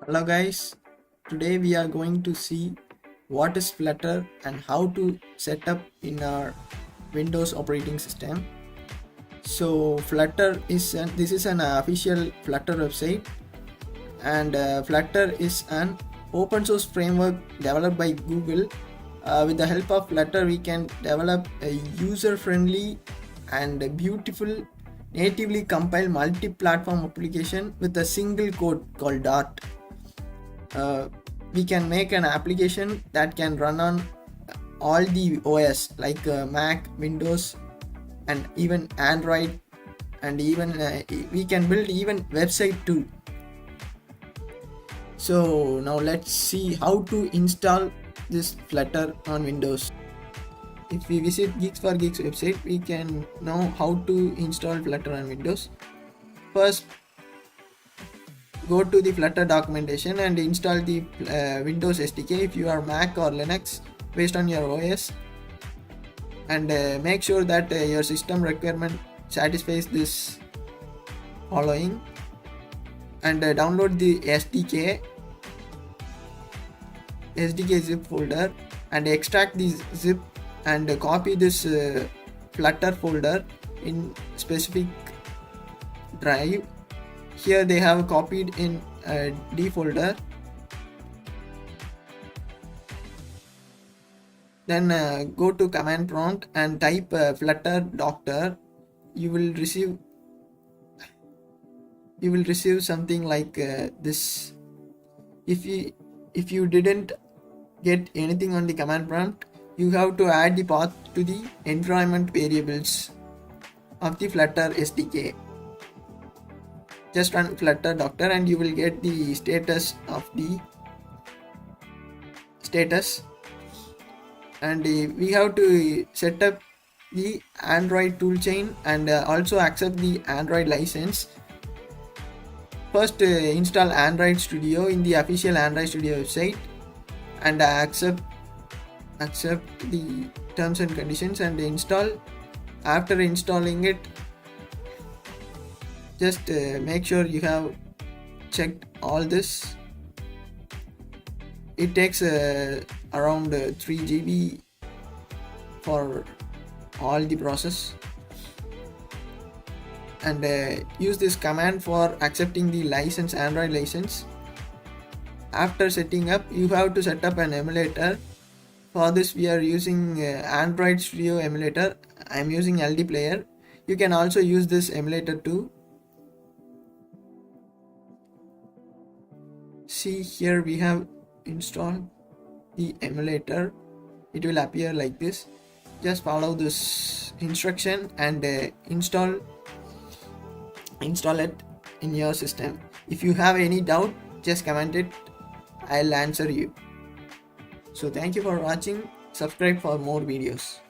Hello guys, today we are going to see what is Flutter and how to set up in our Windows operating system. So Flutter is this is an official Flutter website, and Flutter is an open source framework developed by Google. With the help of Flutter, we can develop a user-friendly and beautiful natively compiled multi-platform application with a single code called Dart. We can make an application that can run on all the OS like Mac, Windows, and even Android, and even we can build even website too. So now let's see how to install this Flutter on Windows. If we visit Geeks for Geeks website, we can know how to install Flutter on Windows. First, go to the Flutter documentation and install the Windows SDK if you are Mac or Linux based on your OS, and make sure that your system requirement satisfies this following, and download the SDK zip folder and extract the zip and copy this Flutter folder in specific drive. Here they have copied in D folder. Then go to command prompt and type flutter doctor. You will receive something like this. If you didn't get anything on the command prompt, you have to add the path to the environment variables of the Flutter SDK. Just run flutter doctor and you will get the status of the status, and we have to set up the Android toolchain and also accept the Android license. First install Android Studio in the official Android Studio website and accept the terms and conditions and install. After installing it, just make sure you have checked all this. It takes around 3 GB for all the process, and use this command for accepting the license, Android license. After setting up, you have to set up an emulator. For this we are using Android Studio emulator. I am using LD player. You can also use this emulator too. See, here we have installed the emulator. It will appear like this. Just follow this instruction and install it in your system. If you have any doubt, just comment it. I'll answer you. So thank you for watching. Subscribe for more videos.